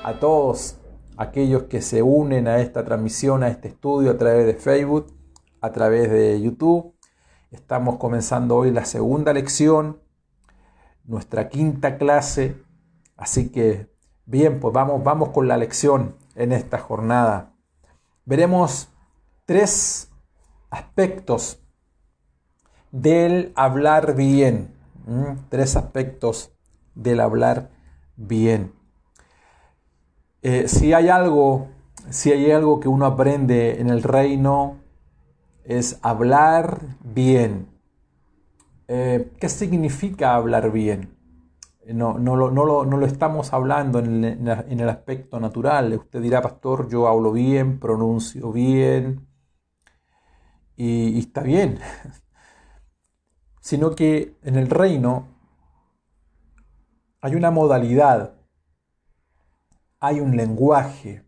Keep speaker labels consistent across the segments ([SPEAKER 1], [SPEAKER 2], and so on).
[SPEAKER 1] a todos aquellos que se unen a esta transmisión, a este estudio a través de Facebook, a través de YouTube. Estamos comenzando hoy la segunda lección, nuestra quinta clase. Así que, bien, pues vamos con la lección en esta jornada. Veremos 3 aspectos del hablar bien. 3 aspectos del hablar bien. Si hay algo que uno aprende en el reino, es hablar bien. ¿Qué significa hablar bien? No lo estamos hablando en el aspecto natural. Usted dirá, pastor, yo hablo bien, pronuncio bien y está bien. Sino que en el reino hay una modalidad, hay un lenguaje.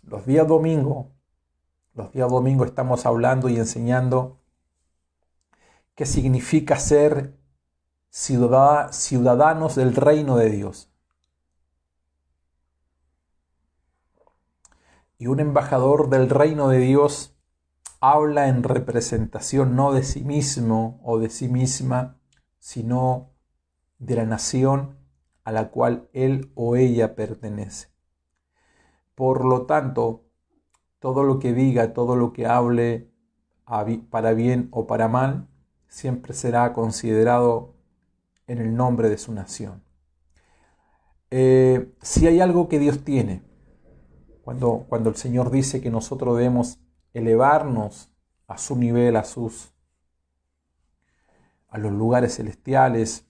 [SPEAKER 1] Los días domingos estamos hablando y enseñando qué significa ser ciudadanos del reino de Dios. Y un embajador del reino de Dios habla en representación no de sí mismo o de sí misma, sino de la nación a la cual él o ella pertenece. Por lo tanto, todo lo que diga, todo lo que hable, para bien o para mal, siempre será considerado en el nombre de su nación. Si hay algo que Dios tiene, cuando el Señor dice que nosotros debemos elevarnos a su nivel, a los lugares celestiales,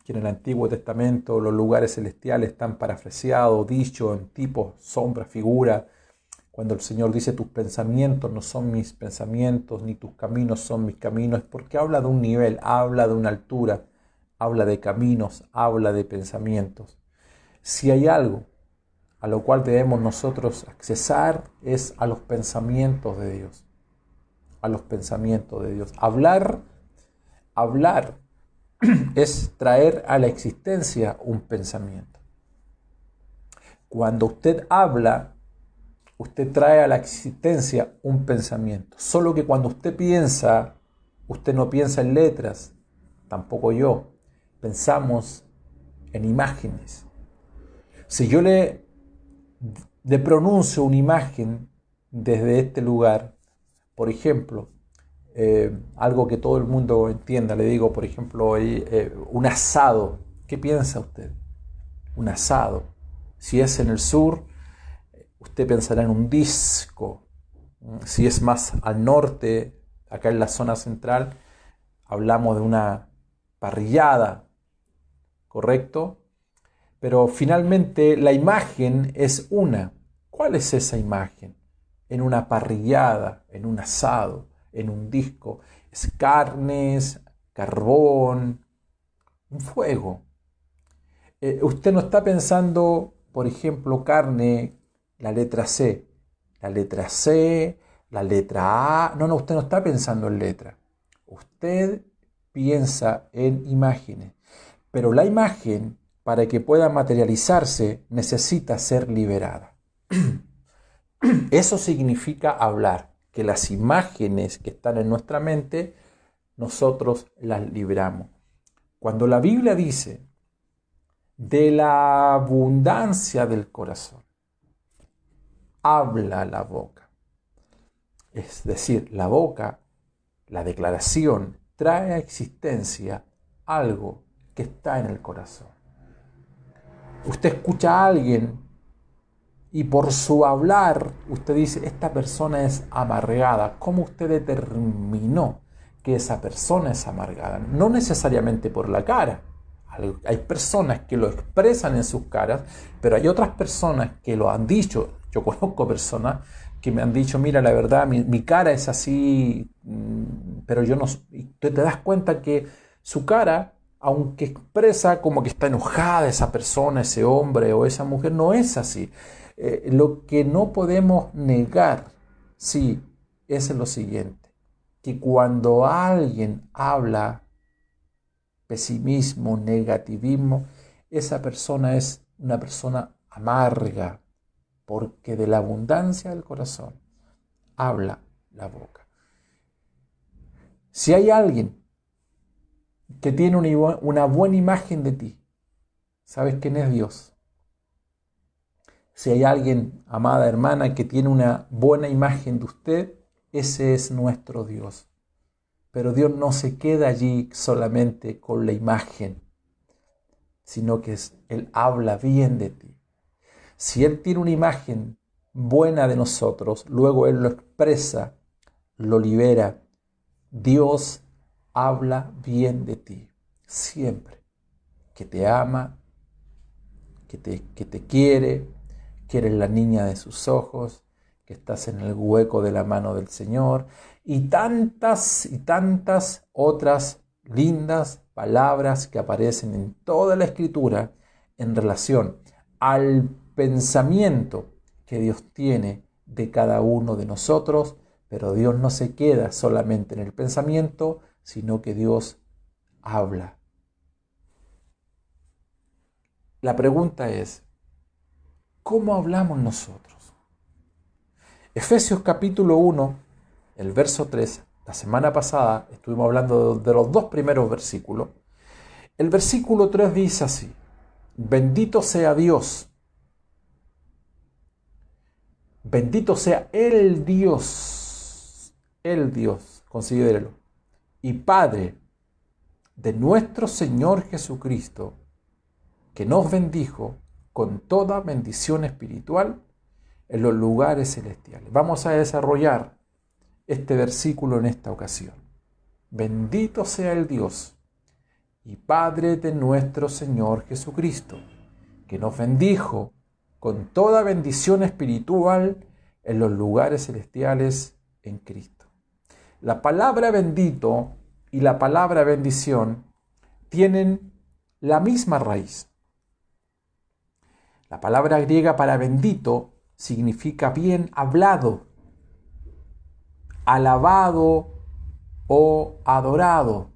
[SPEAKER 1] que en el Antiguo Testamento los lugares celestiales están parafraseados, dichos en tipo, sombra, figura. Cuando el Señor dice tus pensamientos no son mis pensamientos, ni tus caminos son mis caminos, es porque habla de un nivel, habla de una altura, habla de caminos, habla de pensamientos. Si hay algo a lo cual debemos nosotros accesar es a los pensamientos de Dios. A los pensamientos de Dios. Hablar es traer a la existencia un pensamiento. Cuando usted habla, usted trae a la existencia un pensamiento. Solo que cuando usted piensa, usted no piensa en letras, tampoco yo. Pensamos en imágenes. Si yo le pronuncio una imagen desde este lugar, por ejemplo, algo que todo el mundo entienda, le digo, por ejemplo, un asado. ¿Qué piensa usted? Un asado. Si es en el sur, usted pensará en un disco. Si es más al norte, acá en la zona central, hablamos de una parrillada, ¿correcto? Pero finalmente la imagen es una. ¿Cuál es esa imagen? En una parrillada, en un asado, en un disco. Es carnes, carbón, un fuego. Usted no está pensando, por ejemplo, carne, la letra C. La letra C, la letra A. No, usted no está pensando en letra. Usted piensa en imágenes. Pero la imagen, para que pueda materializarse, necesita ser liberada. Eso significa hablar, que las imágenes que están en nuestra mente, nosotros las liberamos. Cuando la Biblia dice de la abundancia del corazón, habla la boca. Es decir, la boca, la declaración, trae a existencia algo que está en el corazón. Usted escucha a alguien y por su hablar usted dice, esta persona es amargada. ¿Cómo usted determinó que esa persona es amargada? No necesariamente por la cara. Hay personas que lo expresan en sus caras, pero hay otras personas que lo han dicho. Yo conozco personas que me han dicho, mira, la verdad, mi cara es así, pero yo no... Y tú te das cuenta que su cara, aunque expresa como que está enojada esa persona, ese hombre o esa mujer, no es así. Lo que no podemos negar, sí, es lo siguiente, que cuando alguien habla pesimismo, negativismo, esa persona es una persona amarga, porque de la abundancia del corazón habla la boca. Si hay alguien que tiene una buena imagen de ti, ¿sabes quién es Dios? Si hay alguien, amada hermana, que tiene una buena imagen de usted, ese es nuestro Dios. Pero Dios no se queda allí solamente con la imagen, sino que Él habla bien de ti. Si Él tiene una imagen buena de nosotros, luego Él lo expresa, lo libera. Dios habla bien de ti, siempre. Que te ama, que te quiere, que eres la niña de sus ojos, que estás en el hueco de la mano del Señor, y tantas otras lindas palabras que aparecen en toda la Escritura en relación al pensamiento que Dios tiene de cada uno de nosotros, pero Dios no se queda solamente en el pensamiento, sino que Dios habla. La pregunta es, ¿cómo hablamos nosotros? Efesios capítulo 1, el verso 3, la semana pasada estuvimos hablando de los dos primeros versículos. El versículo 3 dice así: bendito sea Dios, bendito sea el Dios, considérelo, y Padre de nuestro Señor Jesucristo, que nos bendijo con toda bendición espiritual en los lugares celestiales. Vamos a desarrollar este versículo en esta ocasión. Bendito sea el Dios y Padre de nuestro Señor Jesucristo, que nos bendijo con toda bendición espiritual en los lugares celestiales en Cristo. La palabra bendito y la palabra bendición tienen la misma raíz. La palabra griega para bendito significa bien hablado, alabado o adorado.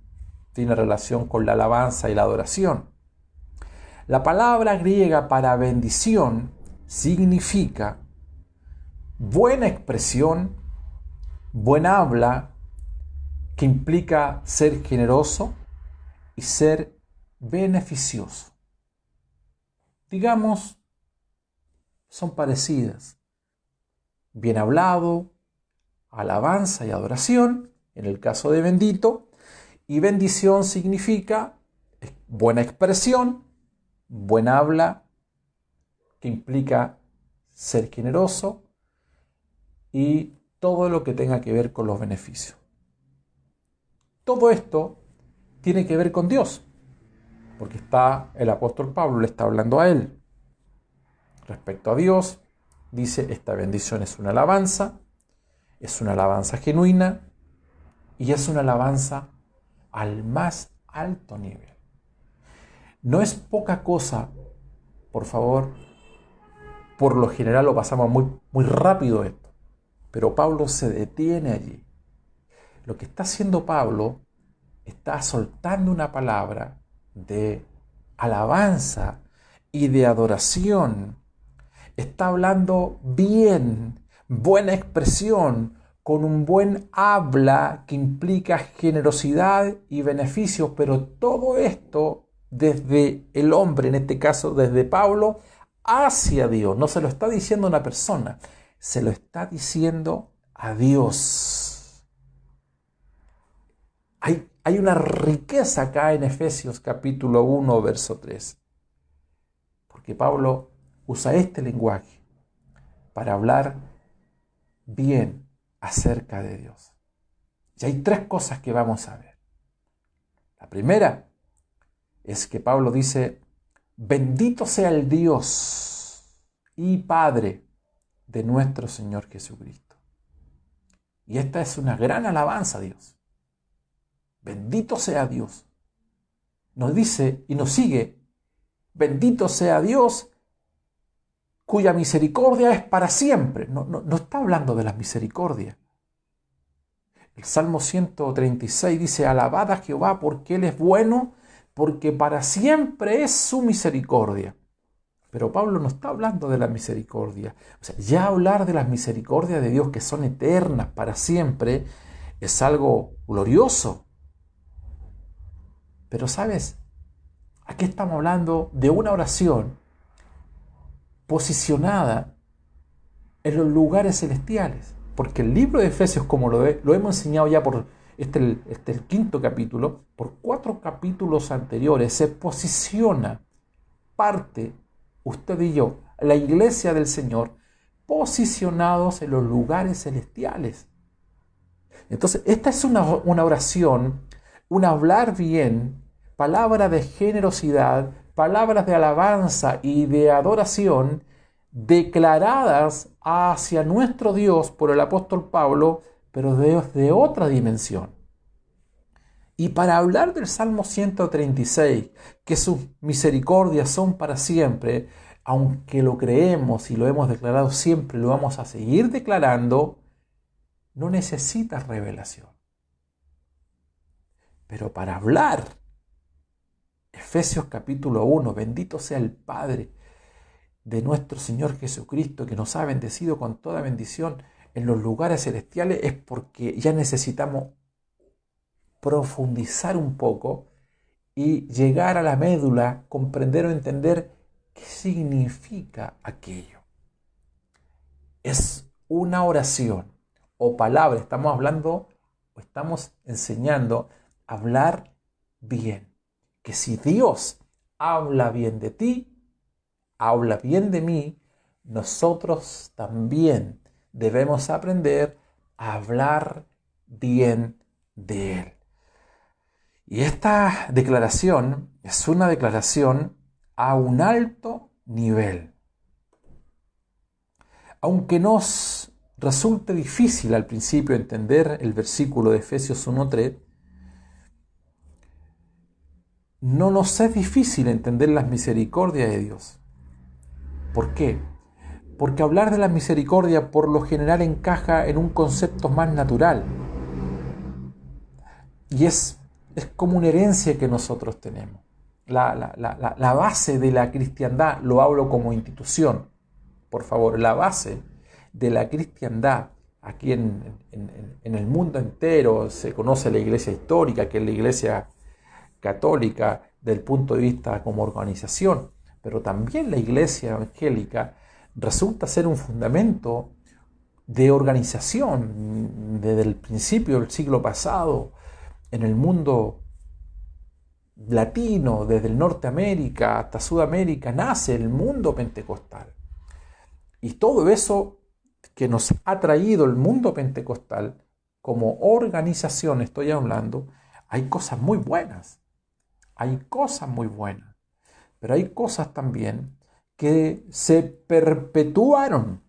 [SPEAKER 1] Tiene relación con la alabanza y la adoración. La palabra griega para bendición significa buena expresión, buena habla, que implica ser generoso y ser beneficioso. Digamos, son parecidas. Bien hablado, alabanza y adoración, en el caso de bendito, y bendición significa buena expresión, buena habla, que implica ser generoso y todo lo que tenga que ver con los beneficios. Todo esto tiene que ver con Dios, porque el apóstol Pablo le está hablando a él. Respecto a Dios, dice, esta bendición es una alabanza genuina y es una alabanza al más alto nivel. No es poca cosa, por favor, por lo general lo pasamos muy rápido esto, pero Pablo se detiene allí. Lo que está haciendo Pablo, está soltando una palabra de alabanza y de adoración. Está hablando bien, buena expresión, con un buen habla que implica generosidad y beneficios, pero todo esto desde el hombre, en este caso desde Pablo, hacia Dios. No se lo está diciendo a una persona, se lo está diciendo a Dios. Hay una riqueza acá en Efesios capítulo 1, verso 3. Porque Pablo usa este lenguaje para hablar bien acerca de Dios. Y hay tres cosas que vamos a ver. La primera es que Pablo dice, bendito sea el Dios y Padre de nuestro Señor Jesucristo. Y esta es una gran alabanza a Dios. Bendito sea Dios. Nos dice y nos sigue, bendito sea Dios cuya misericordia es para siempre. No está hablando de la misericordia. El Salmo 136 dice, alabad a Jehová porque Él es bueno, porque para siempre es su misericordia. Pero Pablo no está hablando de la misericordia. O sea, ya hablar de las misericordias de Dios que son eternas para siempre es algo glorioso. Pero ¿sabes? Aquí estamos hablando de una oración posicionada en los lugares celestiales. Porque el libro de Efesios, como lo hemos enseñado ya por el quinto capítulo, por 4 capítulos anteriores, se posiciona parte, usted y yo, la iglesia del Señor, posicionados en los lugares celestiales. Entonces, esta es una oración, un hablar bien, palabras de generosidad, palabras de alabanza y de adoración declaradas hacia nuestro Dios por el apóstol Pablo, pero de otra dimensión. Y para hablar del Salmo 136, que sus misericordias son para siempre, aunque lo creemos y lo hemos declarado siempre, lo vamos a seguir declarando, no necesitas revelación. Pero para hablar, Efesios capítulo 1, bendito sea el Padre de nuestro Señor Jesucristo, que nos ha bendecido con toda bendición en los lugares celestiales, es porque ya necesitamos profundizar un poco y llegar a la médula, comprender o entender qué significa aquello. Es una oración o palabra, estamos hablando o estamos enseñando a hablar bien. Que si Dios habla bien de ti, habla bien de mí, nosotros también debemos aprender a hablar bien de Él. Y esta declaración es una declaración a un alto nivel. Aunque nos resulte difícil al principio entender el versículo de Efesios 1:3, no nos es difícil entender las misericordias de Dios. ¿Por qué? Porque hablar de la misericordia por lo general encaja en un concepto más natural. Y es como una herencia que nosotros tenemos. La base de la cristiandad, lo hablo como institución, por favor, la base de la cristiandad aquí en el mundo entero se conoce la iglesia histórica, que es la iglesia católica desde el punto de vista como organización, pero también la iglesia evangélica resulta ser un fundamento de organización desde el principio del siglo pasado en el mundo latino, desde el Norteamérica hasta Sudamérica, nace el mundo pentecostal. Y todo eso que nos ha traído el mundo pentecostal como organización, estoy hablando, hay cosas muy buenas. Hay cosas muy buenas. Pero hay cosas también que se perpetuaron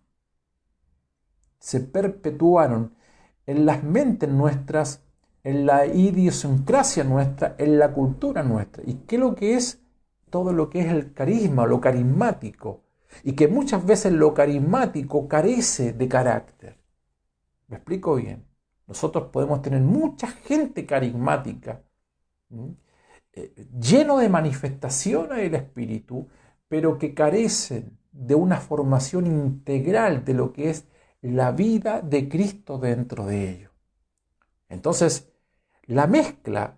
[SPEAKER 1] en las mentes nuestras, en la idiosincrasia nuestra, en la cultura nuestra. ¿Y qué es lo que es? Todo lo que es el carisma, lo carismático. Y que muchas veces lo carismático carece de carácter. ¿Me explico bien? Nosotros podemos tener mucha gente carismática, lleno de manifestaciones del Espíritu, pero que carecen de una formación integral de lo que es la vida de Cristo dentro de ellos. Entonces, la mezcla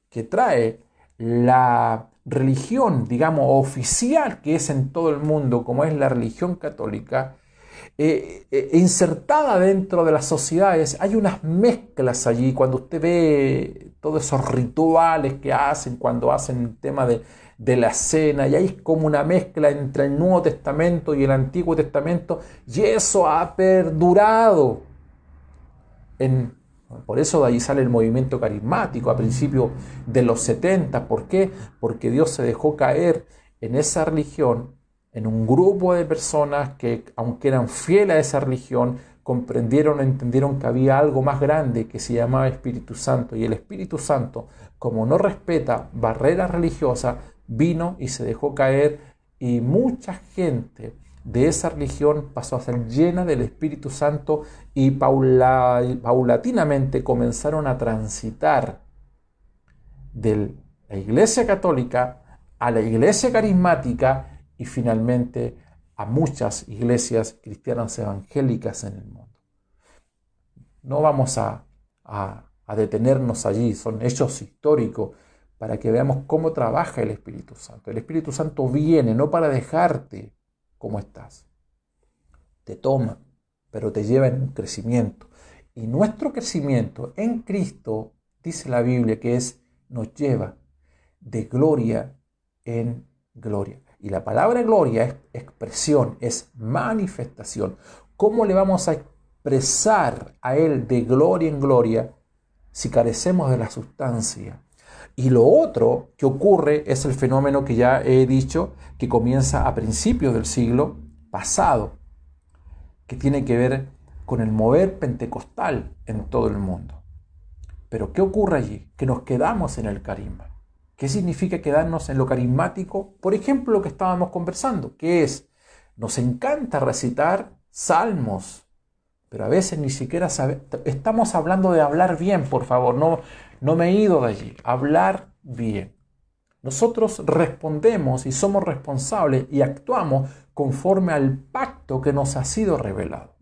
[SPEAKER 1] que trae la religión, digamos, oficial que es en todo el mundo, como es la religión católica, insertada dentro de las sociedades, hay unas mezclas allí. Cuando usted ve todos esos rituales que hacen, cuando hacen el tema de la cena, y hay como una mezcla entre el Nuevo Testamento y el Antiguo Testamento, y eso ha perdurado. Por eso de ahí sale el movimiento carismático a principios de los 70. ¿Por qué? Porque Dios se dejó caer en esa religión, en un grupo de personas que, aunque eran fieles a esa religión, comprendieron, entendieron que había algo más grande que se llamaba Espíritu Santo. Y el Espíritu Santo, como no respeta barreras religiosas, vino y se dejó caer, y mucha gente de esa religión pasó a ser llena del Espíritu Santo y paulatinamente comenzaron a transitar de la Iglesia Católica a la Iglesia Carismática, y finalmente a muchas iglesias cristianas evangélicas en el mundo. No vamos a detenernos allí, son hechos históricos para que veamos cómo trabaja el Espíritu Santo. El Espíritu Santo viene no para dejarte como estás, te toma, pero te lleva en un crecimiento. Y nuestro crecimiento en Cristo, dice la Biblia, que nos lleva de gloria en gloria. Y la palabra gloria es expresión, es manifestación. ¿Cómo le vamos a expresar a Él de gloria en gloria si carecemos de la sustancia? Y lo otro que ocurre es el fenómeno que ya he dicho, que comienza a principios del siglo pasado, que tiene que ver con el mover pentecostal en todo el mundo. Pero ¿qué ocurre allí? Que nos quedamos en el carisma. ¿Qué significa quedarnos en lo carismático? Por ejemplo, lo que estábamos conversando, que nos encanta recitar salmos, pero a veces ni siquiera estamos hablando de hablar bien, por favor, no me he ido de allí, hablar bien. Nosotros respondemos y somos responsables y actuamos conforme al pacto que nos ha sido revelado.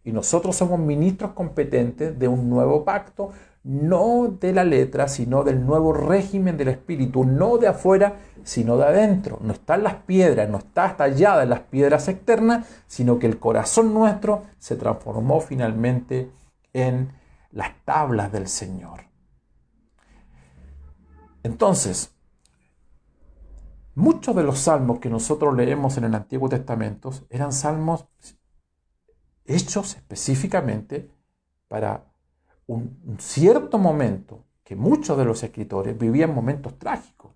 [SPEAKER 1] Y nosotros somos ministros competentes de un nuevo pacto, no de la letra, sino del nuevo régimen del Espíritu, no de afuera, sino de adentro. No está en las piedras, no está tallada en las piedras externas, sino que el corazón nuestro se transformó finalmente en las tablas del Señor. Entonces, muchos de los salmos que nosotros leemos en el Antiguo Testamento eran salmos hechos específicamente para un cierto momento, que muchos de los escritores vivían momentos trágicos.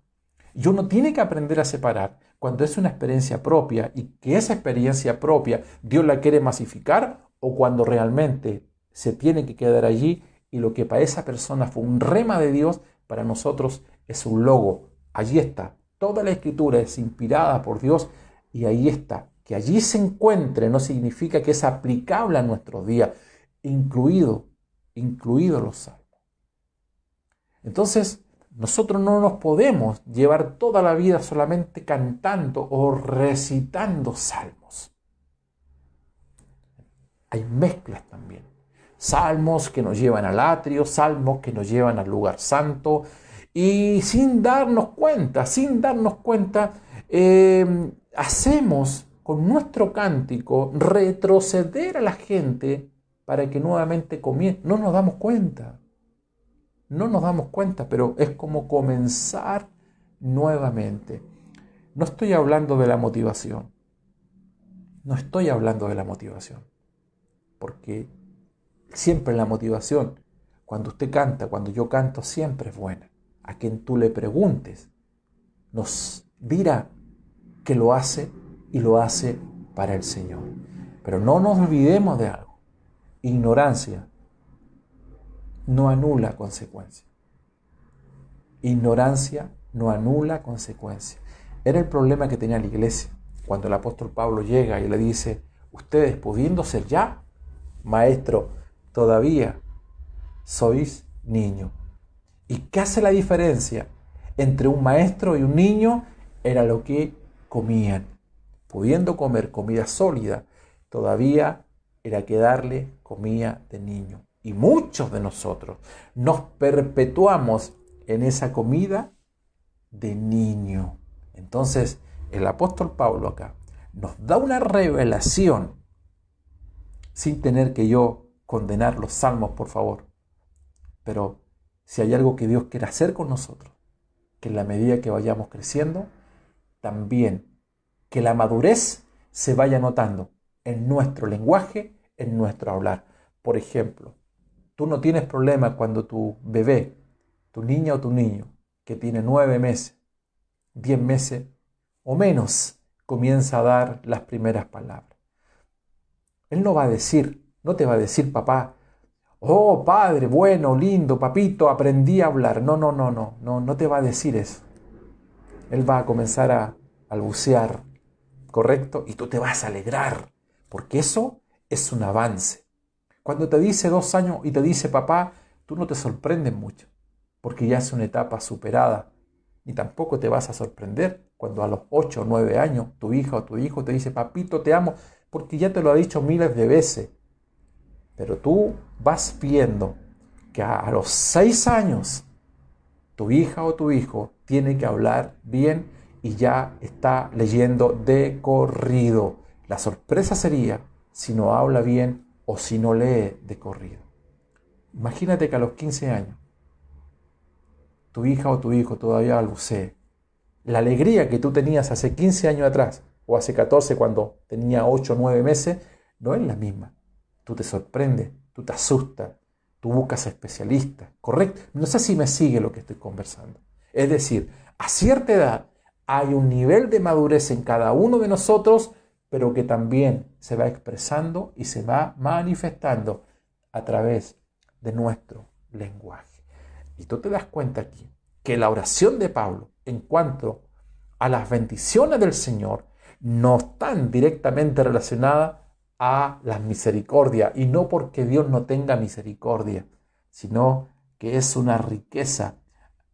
[SPEAKER 1] Y uno tiene que aprender a separar cuando es una experiencia propia y que esa experiencia propia Dios la quiere masificar, o cuando realmente se tiene que quedar allí y lo que para esa persona fue un rema de Dios, para nosotros es un logo. Allí está. Toda la escritura es inspirada por Dios y ahí está. Que allí se encuentre no significa que es aplicable a nuestros días, incluido los salmos. Entonces, nosotros no nos podemos llevar toda la vida solamente cantando o recitando salmos. Hay mezclas también. Salmos que nos llevan al atrio, salmos que nos llevan al lugar santo, y sin darnos cuenta, hacemos con nuestro cántico retroceder a la gente para que nuevamente comience. No nos damos cuenta, pero es como comenzar nuevamente. No estoy hablando de la motivación, porque siempre la motivación, cuando usted canta, cuando yo canto, siempre es buena. A quien tú le preguntes, nos dirá que lo hace y lo hace para el Señor. Pero no nos olvidemos de algo. Ignorancia no anula consecuencia. Ignorancia no anula consecuencia. Era el problema que tenía la iglesia. Cuando el apóstol Pablo llega y le dice, ustedes pudiendo ser ya, maestro, todavía sois niño. ¿Y qué hace la diferencia entre un maestro y un niño? Era lo que comían. Pudiendo comer comida sólida, todavía era que darle comida de niño. Y muchos de nosotros nos perpetuamos en esa comida de niño. Entonces, el apóstol Pablo acá nos da una revelación, sin tener que yo condenar los salmos, por favor. Pero si hay algo que Dios quiere hacer con nosotros, que en la medida que vayamos creciendo, también que la madurez se vaya notando en nuestro lenguaje, en nuestro hablar. Por ejemplo, tú no tienes problema cuando tu bebé, tu niña o tu niño, que tiene 9 meses, 10 meses o menos, comienza a dar las primeras palabras. Él no te va a decir, papá, oh padre, bueno, lindo, papito, aprendí a hablar. No te va a decir eso. Él va a comenzar a balbucear, ¿correcto? Y tú te vas a alegrar, porque eso es un avance. Cuando te dice 2 años y te dice papá, tú no te sorprendes mucho, porque ya es una etapa superada, ni tampoco te vas a sorprender, cuando a los 8 o 9 años tu hija o tu hijo te dice, papito, te amo, porque ya te lo ha dicho miles de veces. Pero tú vas viendo que a los 6 años tu hija o tu hijo tiene que hablar bien y ya está leyendo de corrido. La sorpresa sería si no habla bien o si no lee de corrido. Imagínate que a los 15 años tu hija o tu hijo todavía balbucee. La alegría que tú tenías hace 15 años atrás o hace 14 cuando tenía 8 o 9 meses no es la misma. Tú te sorprendes, tú te asustas, tú buscas especialistas, ¿correcto? No sé si me sigue lo que estoy conversando. Es decir, a cierta edad hay un nivel de madurez en cada uno de nosotros, pero que también se va expresando y se va manifestando a través de nuestro lenguaje. Y tú te das cuenta aquí que la oración de Pablo en cuanto a las bendiciones del Señor no están directamente relacionadas a la misericordia, y no porque Dios no tenga misericordia, sino que es una riqueza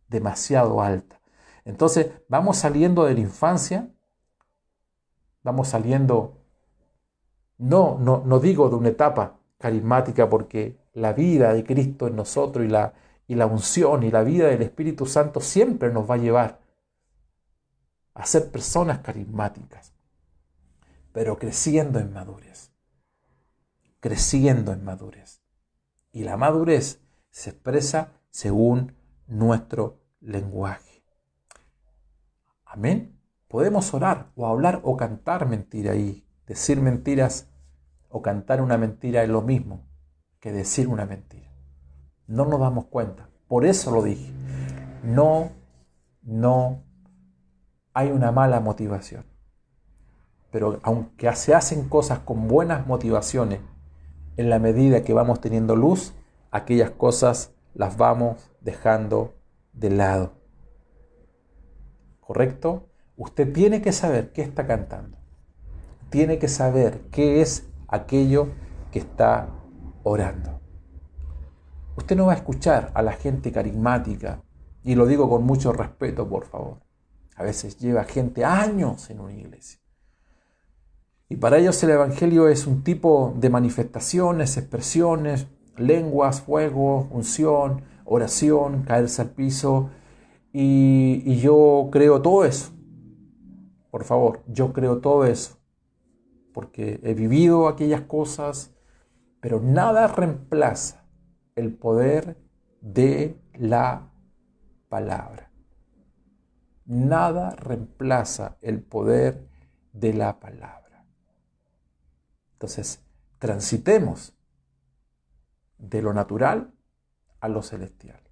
[SPEAKER 1] demasiado alta. Entonces vamos saliendo de la infancia, vamos saliendo, no digo de una etapa carismática, porque la vida de Cristo en nosotros y la unción y la vida del Espíritu Santo siempre nos va a llevar a ser personas carismáticas, pero creciendo en madurez. Creciendo en madurez. Y la madurez se expresa según nuestro lenguaje. Amén. Podemos orar o hablar o cantar mentira, y decir mentiras o cantar una mentira es lo mismo que decir una mentira. No nos damos cuenta. Por eso lo dije. No hay una mala motivación. Pero aunque se hacen cosas con buenas motivaciones, en la medida que vamos teniendo luz, aquellas cosas las vamos dejando de lado. ¿Correcto? Usted tiene que saber qué está cantando. Tiene que saber qué es aquello que está orando. Usted no va a escuchar a la gente carismática, y lo digo con mucho respeto, por favor. A veces lleva gente años en una iglesia. Y para ellos el Evangelio es un tipo de manifestaciones, expresiones, lenguas, fuego, unción, oración, caerse al piso. Y yo creo todo eso. Por favor, yo creo todo eso. Porque he vivido aquellas cosas, pero nada reemplaza el poder de la palabra. Nada reemplaza el poder de la palabra. Entonces, transitemos de lo natural a lo celestial,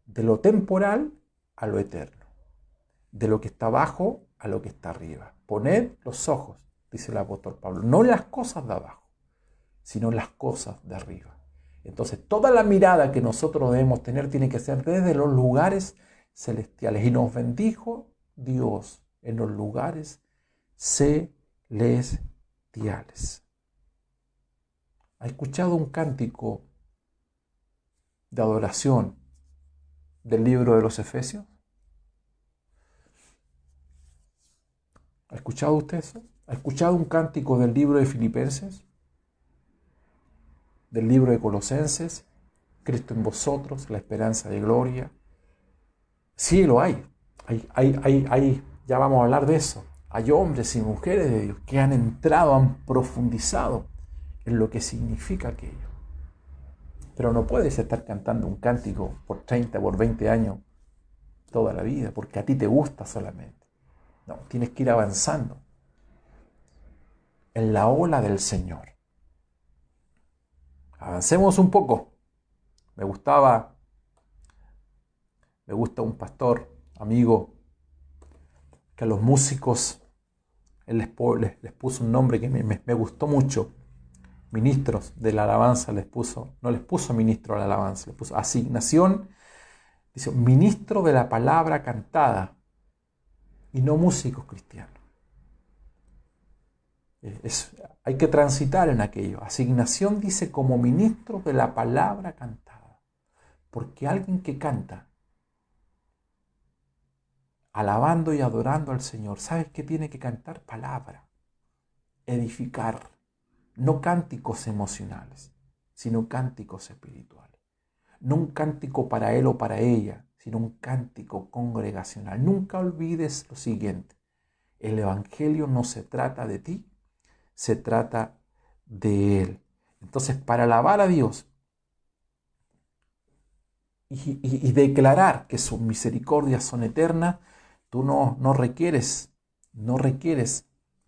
[SPEAKER 1] de lo temporal a lo eterno, de lo que está abajo a lo que está arriba. Poned los ojos, dice el apóstol Pablo, no en las cosas de abajo, sino en las cosas de arriba. Entonces, toda la mirada que nosotros debemos tener tiene que ser desde los lugares celestiales. Y nos bendijo Dios en los lugares celestiales. ¿Ha escuchado un cántico de adoración del libro de los Efesios? ¿Ha escuchado usted eso? ¿Ha escuchado un cántico del libro de Filipenses? ¿Del libro de Colosenses? Cristo en vosotros, la esperanza de gloria. Sí, lo hay. Ya vamos a hablar de eso. Hay hombres y mujeres de Dios que han entrado, han profundizado en lo que significa aquello. Pero no puedes estar cantando un cántico por 30, por 20 años, toda la vida, porque a ti te gusta solamente. No, tienes que ir avanzando en la ola del Señor. Avancemos un poco. Me gusta un pastor, amigo, que a los músicos él les puso un nombre que me gustó mucho. Ministros de la alabanza no les puso ministro de la alabanza, les puso asignación, dice ministro de la palabra cantada, y no músicos cristianos. Hay que transitar en aquello. Asignación dice como ministro de la palabra cantada, porque alguien que canta alabando y adorando al Señor, ¿sabes qué tiene que cantar? Palabra, edificar, no cánticos emocionales, sino cánticos espirituales. No un cántico para él o para ella, sino un cántico congregacional. Nunca olvides lo siguiente: el Evangelio no se trata de ti, se trata de Él. Entonces, para alabar a Dios y declarar que sus misericordias son eternas, tú no requieres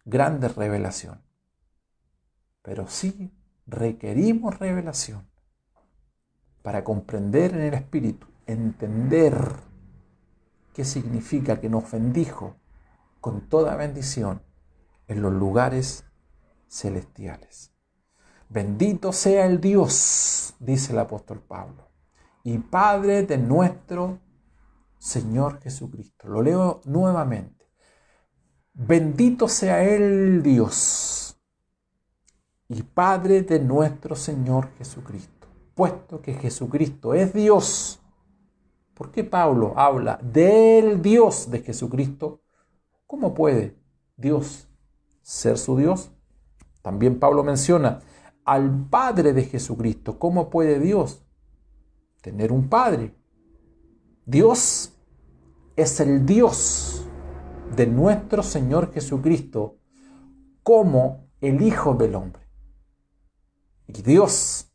[SPEAKER 1] grandes revelación, pero sí requerimos revelación para comprender en el Espíritu, entender qué significa que nos bendijo con toda bendición en los lugares celestiales. Bendito sea el Dios, dice el apóstol Pablo, y Padre de nuestro Señor Jesucristo. Lo leo nuevamente. Bendito sea el Dios y Padre de nuestro Señor Jesucristo. Puesto que Jesucristo es Dios, ¿por qué Pablo habla del Dios de Jesucristo? ¿Cómo puede Dios ser su Dios? También Pablo menciona al Padre de Jesucristo. ¿Cómo puede Dios tener un Padre? Dios es el Dios de nuestro Señor Jesucristo como el Hijo del Hombre. Y Dios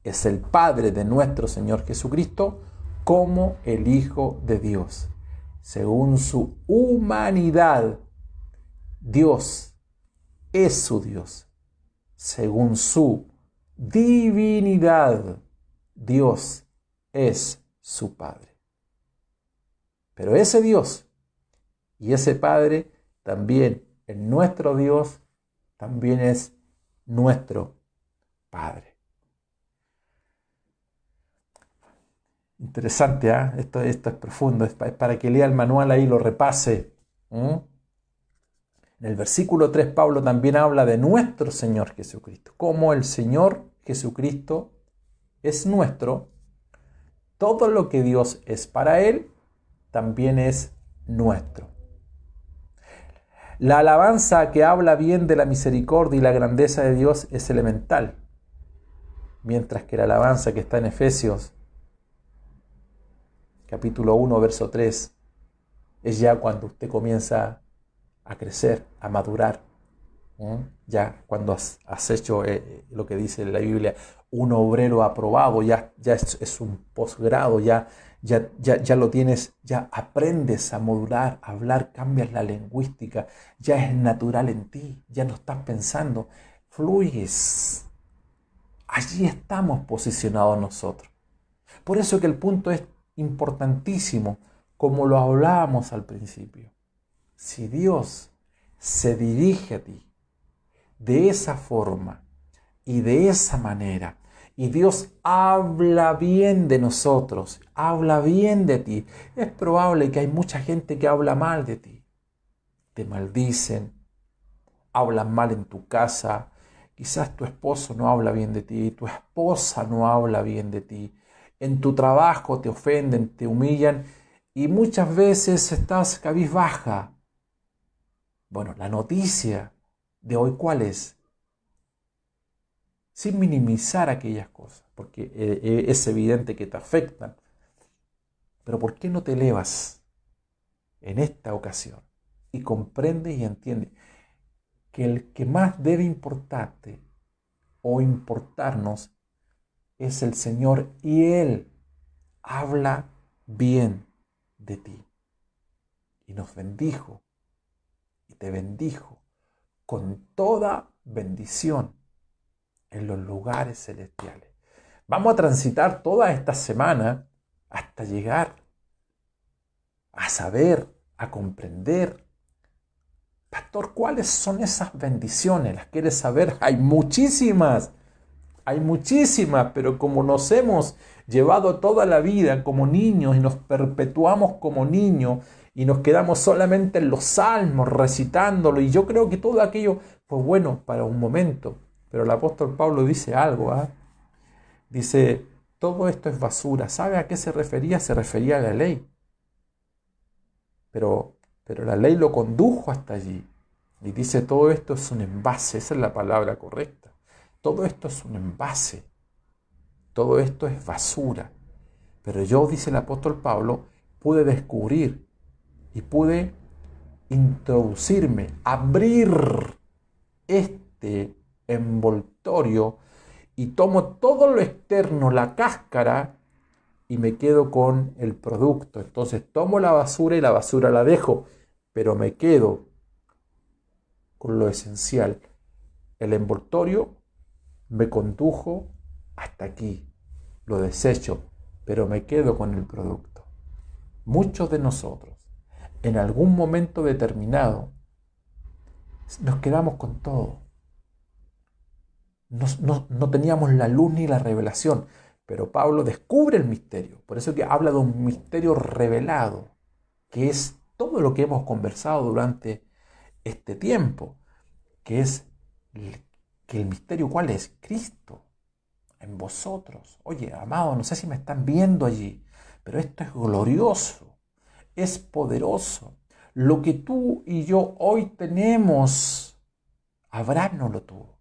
[SPEAKER 1] es el Padre de nuestro Señor Jesucristo como el Hijo de Dios. Según su humanidad, Dios es su Dios. Según su divinidad, Dios es su Padre. Pero ese Dios y ese Padre también es nuestro Dios, también es nuestro Padre. Interesante, ¿eh? Esto es profundo, es para que lea el manual ahí, lo repase. En el versículo 3 Pablo también habla de nuestro Señor Jesucristo. Como el Señor Jesucristo es nuestro, todo lo que Dios es para Él también es nuestro. La alabanza que habla bien de la misericordia y la grandeza de Dios es elemental, mientras que la alabanza que está en Efesios capítulo 1, verso 3, es ya cuando usted comienza a crecer, a madurar. Ya cuando has hecho lo que dice la Biblia, un obrero aprobado, ya es un posgrado, ya lo tienes, ya aprendes a modular, a hablar, cambias la lingüística, ya es natural en ti, ya no estás pensando, fluyes. Allí estamos posicionados nosotros. Por eso que el punto es importantísimo, como lo hablábamos al principio. Si Dios se dirige a ti de esa forma y de esa manera, y Dios habla bien de nosotros, habla bien de ti, es probable que hay mucha gente que habla mal de ti. Te maldicen, hablan mal en tu casa, quizás tu esposo no habla bien de ti, tu esposa no habla bien de ti, en tu trabajo te ofenden, te humillan y muchas veces estás cabizbaja. Bueno, la noticia de hoy, ¿cuál es? Sin minimizar aquellas cosas, porque es evidente que te afectan. Pero ¿por qué no te elevas en esta ocasión y comprendes y entiendes que el que más debe importarte o importarnos es el Señor y Él habla bien de ti? Y nos bendijo y te bendijo con toda bendición en los lugares celestiales. Vamos a transitar toda esta semana hasta llegar a saber, a comprender. Pastor, ¿cuáles son esas bendiciones? ¿Las quieres saber? Hay muchísimas, pero como nos hemos llevado toda la vida como niños y nos perpetuamos como niños y nos quedamos solamente en los salmos recitándolo, y yo creo que todo aquello fue bueno para un momento, pero el apóstol Pablo dice algo, dice, todo esto es basura. ¿Sabe a qué se refería? Se refería a la ley. pero la ley lo condujo hasta allí. Y dice, todo esto es un envase, esa es la palabra correcta. Todo esto es un envase, todo esto es basura. Pero yo, dice el apóstol Pablo, pude descubrir y pude introducirme, abrir este envoltorio y tomo todo lo externo, la cáscara, y me quedo con el producto. Entonces tomo la basura y la basura la dejo, pero me quedo con lo esencial. El envoltorio me condujo hasta aquí, lo desecho, pero me quedo con el producto. Muchos de nosotros, en algún momento determinado, nos quedamos con todo. No teníamos la luz ni la revelación, pero Pablo descubre el misterio. Por eso que habla de un misterio revelado, que es todo lo que hemos conversado durante este tiempo, que es que el misterio, ¿cuál es? Cristo en vosotros. Oye, amado, no sé si me están viendo allí, pero esto es glorioso, es poderoso. Lo que tú y yo hoy tenemos, Abraham no lo tuvo,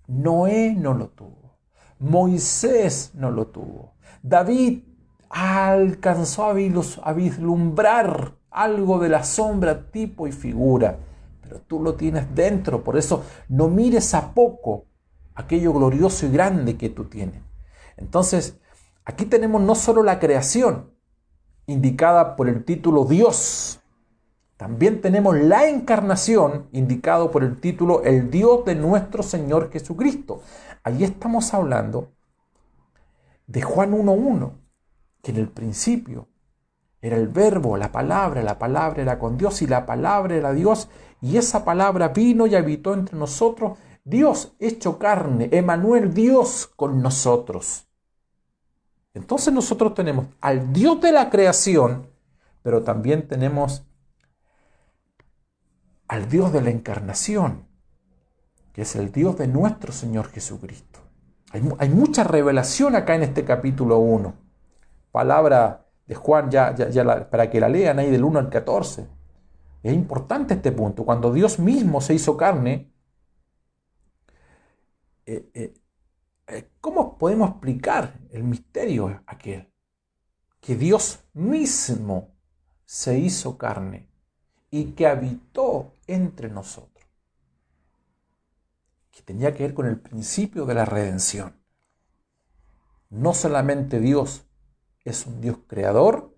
[SPEAKER 1] Noé no lo tuvo, Moisés no lo tuvo, David alcanzó a vislumbrar algo de la sombra, tipo y figura, pero tú lo tienes dentro. Por eso no mires a poco aquello glorioso y grande que tú tienes. Entonces, aquí tenemos no solo la creación, indicada por el título Dios, también tenemos la encarnación, indicado por el título el Dios de nuestro Señor Jesucristo. Allí estamos hablando de Juan 1:1, que en el principio era el verbo, la palabra era con Dios y la palabra era Dios, y esa palabra vino y habitó entre nosotros, Dios hecho carne, Emmanuel, Dios con nosotros. Entonces nosotros tenemos al Dios de la creación, pero también tenemos al Dios de la encarnación, que es el Dios de nuestro Señor Jesucristo. Hay mucha revelación acá en este capítulo 1. Palabra de Juan, para que la lean ahí del 1 al 14. Es importante este punto. Cuando Dios mismo se hizo carne, ¿cómo podemos explicar el misterio aquel? Que Dios mismo se hizo carne y que habitó entre nosotros. Que tenía que ver con el principio de la redención. No solamente Dios es un Dios creador,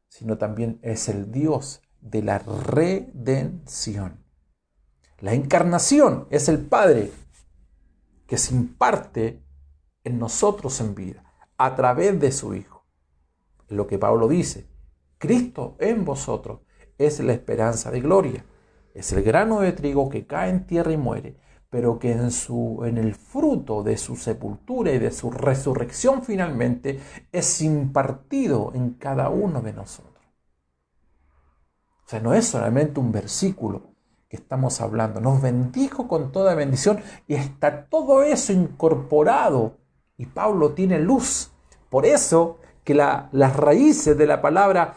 [SPEAKER 1] sino también es el Dios de la redención. La encarnación es el Padre que se imparte en nosotros en vida, a través de su Hijo. Lo que Pablo dice, Cristo en vosotros es la esperanza de gloria. Es el grano de trigo que cae en tierra y muere, pero que en el fruto de su sepultura y de su resurrección finalmente es impartido en cada uno de nosotros. O sea, no es solamente un versículo que estamos hablando. Nos bendijo con toda bendición y está todo eso incorporado. Y Pablo tiene luz. Por eso que las raíces de la palabra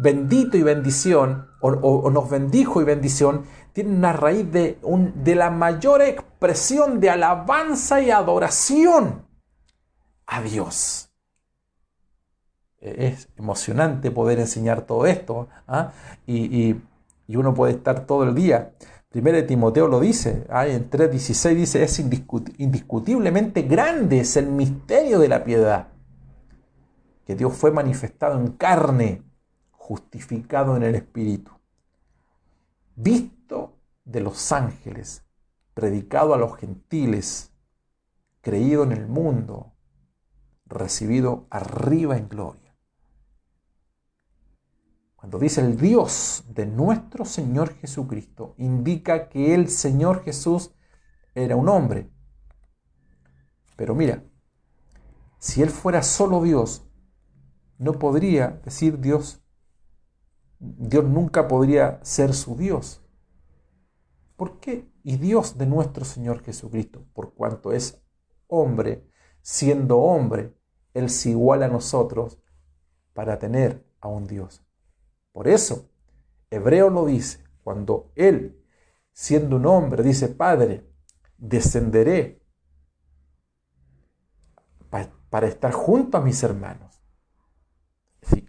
[SPEAKER 1] bendito y bendición, o nos bendijo y bendición, tienen una raíz de la mayor expresión de alabanza y adoración a Dios. Es emocionante poder enseñar todo esto, ¿ah? Y uno puede estar todo el día. Primero de Timoteo lo dice, en 3:16 dice, es indiscutiblemente grande es el misterio de la piedad, que Dios fue manifestado en carne, justificado en el Espíritu, visto de los ángeles, predicado a los gentiles, creído en el mundo, recibido arriba en gloria. Cuando dice el Dios de nuestro Señor Jesucristo, indica que el Señor Jesús era un hombre. Pero mira, si Él fuera solo Dios, no podría decir Dios. Dios nunca podría ser su Dios. ¿Por qué? Y Dios de nuestro Señor Jesucristo, por cuanto es hombre, siendo hombre, Él se iguala a nosotros para tener a un Dios. Por eso Hebreo lo dice, cuando él, siendo un hombre, dice, Padre, descenderé para estar junto a mis hermanos. Sí,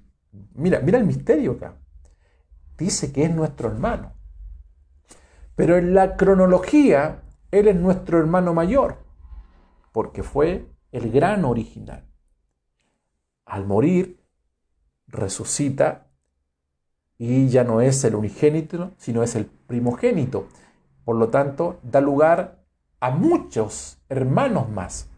[SPEAKER 1] mira el misterio acá. Dice que es nuestro hermano. Pero en la cronología, él es nuestro hermano mayor, porque fue el gran original. Al morir, resucita y ya no es el unigénito, sino es el primogénito. Por lo tanto, da lugar a muchos hermanos más.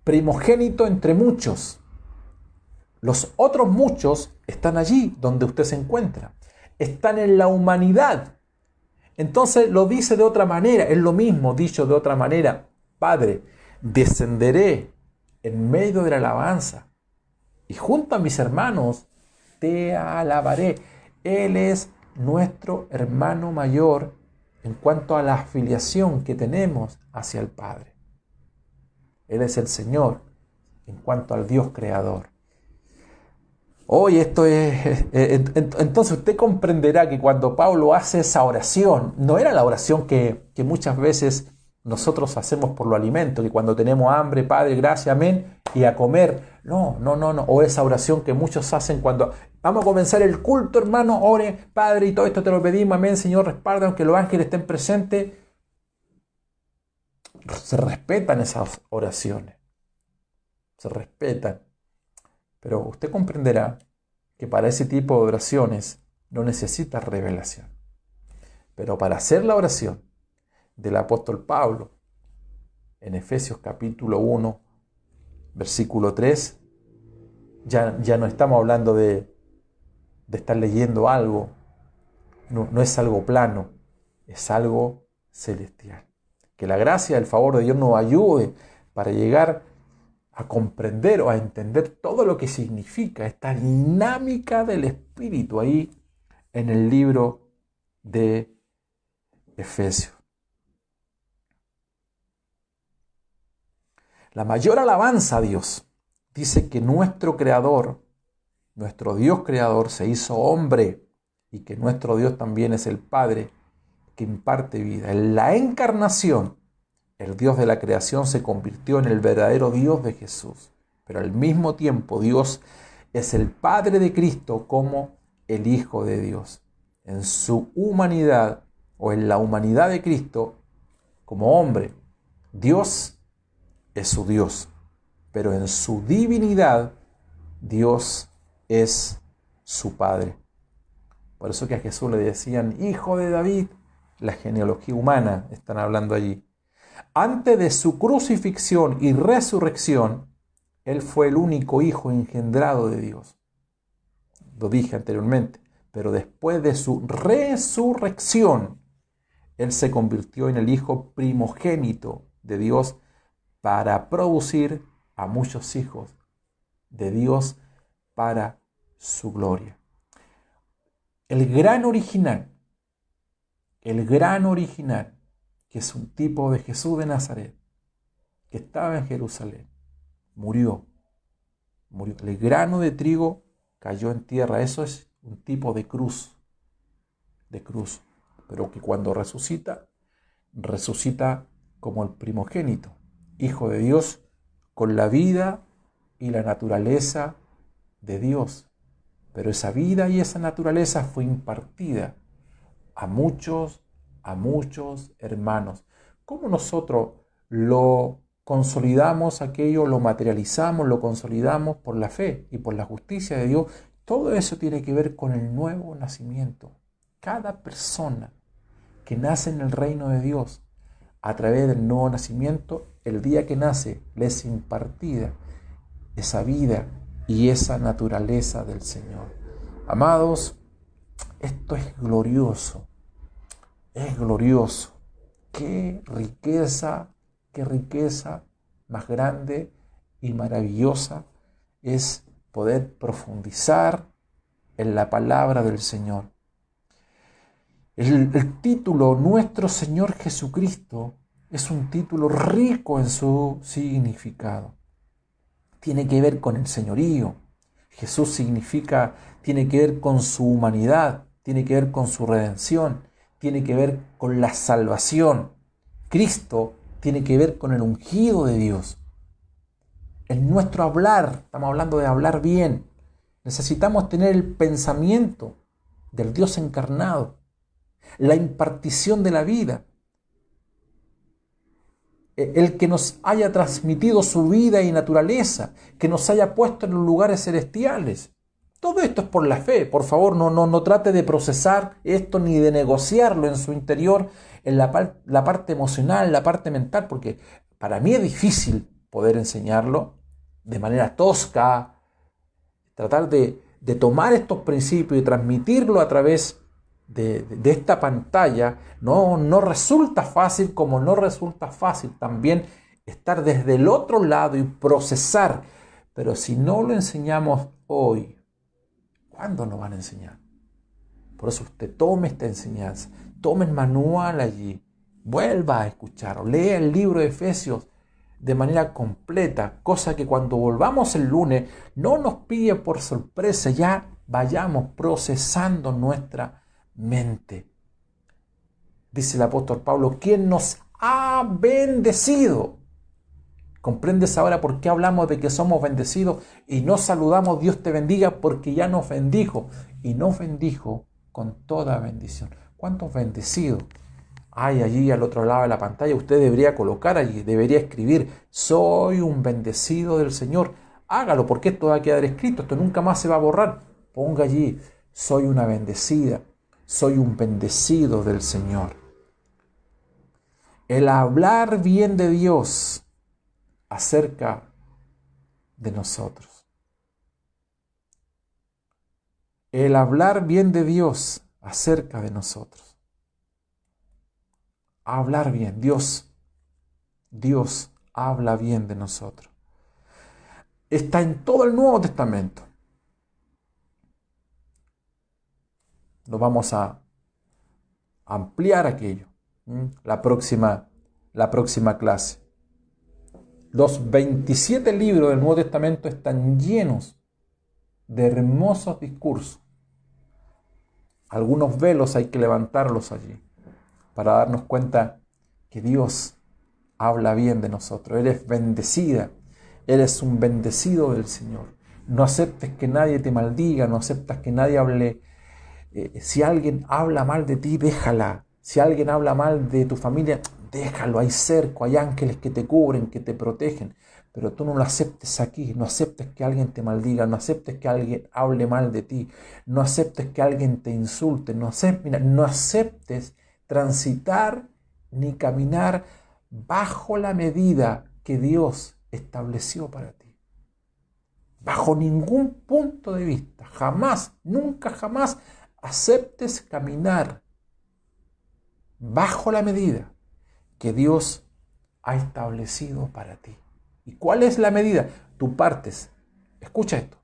[SPEAKER 1] Primogénito entre muchos. Los otros muchos están allí donde usted se encuentra. Están en la humanidad. Entonces lo dice de otra manera, es lo mismo dicho de otra manera. Padre, descenderé en medio de la alabanza y junto a mis hermanos te alabaré. Él es nuestro hermano mayor en cuanto a la afiliación que tenemos hacia el Padre. Él es el Señor en cuanto al Dios creador. Hoy esto es... Entonces usted comprenderá que cuando Pablo hace esa oración, no era la oración que muchas veces nosotros hacemos por lo alimento, que cuando tenemos hambre, Padre, gracias, amén, y a comer. No. O esa oración que muchos hacen cuando vamos a comenzar el culto, hermano, ore, Padre, y todo esto te lo pedimos, amén, Señor, respalda, aunque los ángeles estén presentes. Se respetan esas oraciones. Se respetan. Pero usted comprenderá que para ese tipo de oraciones no necesita revelación. Pero para hacer la oración del apóstol Pablo, en Efesios capítulo 1, versículo 3, ya no estamos hablando de estar leyendo algo, no es algo plano, es algo celestial. Que la gracia, el favor de Dios nos ayude para llegar a comprender o a entender todo lo que significa esta dinámica del Espíritu ahí en el libro de Efesios. La mayor alabanza a Dios dice que nuestro Creador, nuestro Dios Creador se hizo hombre y que nuestro Dios también es el Padre que imparte vida. En la encarnación, el Dios de la creación se convirtió en el verdadero Dios de Jesús. Pero al mismo tiempo Dios es el Padre de Cristo como el Hijo de Dios. En su humanidad o en la humanidad de Cristo como hombre, Dios es su Dios. Pero en su divinidad, Dios es su Padre. Por eso que a Jesús le decían, Hijo de David, la genealogía humana están hablando allí. Antes de su crucifixión y resurrección, Él fue el único Hijo engendrado de Dios. Lo dije anteriormente, pero después de su resurrección, Él se convirtió en el Hijo primogénito de Dios para producir a muchos hijos de Dios para su gloria. El gran original, que es un tipo de Jesús de Nazaret, que estaba en Jerusalén, murió. El grano de trigo cayó en tierra. Eso es un tipo de cruz. Pero que cuando resucita como el primogénito, Hijo de Dios, con la vida y la naturaleza de Dios. Pero esa vida y esa naturaleza fue impartida a muchos hermanos. ¿Cómo nosotros lo consolidamos aquello, lo materializamos, lo consolidamos por la fe y por la justicia de Dios? Todo eso tiene que ver con el nuevo nacimiento. Cada persona que nace en el reino de Dios, a través del nuevo nacimiento, el día que nace, le es impartida esa vida y esa naturaleza del Señor. Amados, esto es glorioso. Es glorioso. Qué riqueza más grande y maravillosa es poder profundizar en la palabra del Señor. El título Nuestro Señor Jesucristo es un título rico en su significado. Tiene que ver con el señorío. Jesús significa, tiene que ver con su humanidad, tiene que ver con su redención, tiene que ver con la salvación. Cristo tiene que ver con el ungido de Dios. En nuestro hablar, estamos hablando de hablar bien, necesitamos tener el pensamiento del Dios encarnado, la impartición de la vida, el que nos haya transmitido su vida y naturaleza, que nos haya puesto en los lugares celestiales. Todo esto es por la fe. Por favor, no trate de procesar esto ni de negociarlo en su interior, en la parte emocional, la parte mental, porque para mí es difícil poder enseñarlo de manera tosca, tratar de tomar estos principios y transmitirlo a través de esta pantalla. No resulta fácil, como no resulta fácil también estar desde el otro lado y procesar. Pero si no lo enseñamos hoy, ¿cuándo nos van a enseñar? Por eso usted tome esta enseñanza, tome el manual allí, vuelva a escuchar, o lea el libro de Efesios de manera completa, cosa que cuando volvamos el lunes no nos pille por sorpresa, ya vayamos procesando nuestra mente. Dice el apóstol Pablo, ¿quién nos ha bendecido? ¿Comprendes ahora por qué hablamos de que somos bendecidos y no saludamos Dios te bendiga? Porque ya nos bendijo y nos bendijo con toda bendición. ¿Cuántos bendecidos hay allí al otro lado de la pantalla? Usted debería colocar allí, debería escribir, soy un bendecido del Señor. Hágalo, porque esto va a quedar escrito, esto nunca más se va a borrar. Ponga allí, soy una bendecida, soy un bendecido del Señor. El hablar bien de Dios acerca de nosotros. El hablar bien de Dios acerca de nosotros. Hablar bien. Dios habla bien de nosotros. Está en todo el Nuevo Testamento. Nos vamos a ampliar aquello. La próxima clase. Los 27 libros del Nuevo Testamento están llenos de hermosos discursos. Algunos velos hay que levantarlos allí para darnos cuenta que Dios habla bien de nosotros. Eres bendecida, eres un bendecido del Señor. No aceptes que nadie te maldiga, no aceptes que nadie hable. Si alguien habla mal de ti, déjala. Si alguien habla mal de tu familia, déjalo. Hay cerco, hay ángeles que te cubren, que te protegen. Pero tú no lo aceptes aquí. No aceptes que alguien te maldiga. No aceptes que alguien hable mal de ti. No aceptes que alguien te insulte. No aceptes transitar ni caminar bajo la medida que Dios estableció para ti. Bajo ningún punto de vista. Jamás, nunca jamás aceptes caminar bajo la medida que Dios ha establecido para ti. ¿Y cuál es la medida? Tú partes. Escucha esto.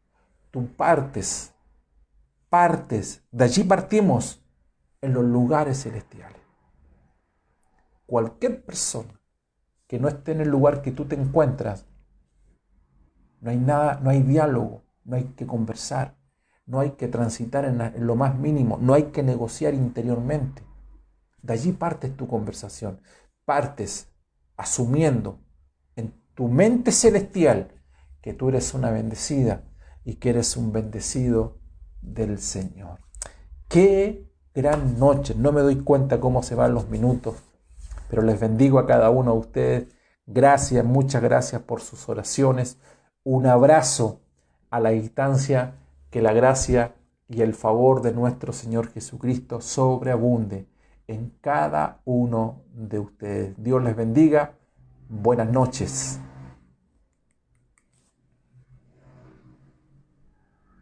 [SPEAKER 1] Tú partes. De allí partimos en los lugares celestiales. Cualquier persona que no esté en el lugar que tú te encuentras, no hay nada, no hay diálogo, no hay que conversar, no hay que transitar en lo más mínimo, no hay que negociar interiormente. De allí partes tu conversación, partes asumiendo en tu mente celestial que tú eres una bendecida y que eres un bendecido del Señor. ¡Qué gran noche! No me doy cuenta cómo se van los minutos, pero les bendigo a cada uno de ustedes. Gracias, muchas gracias por sus oraciones. Un abrazo a la distancia. Que la gracia y el favor de nuestro Señor Jesucristo sobreabunde en cada uno de ustedes. Dios les bendiga. Buenas noches.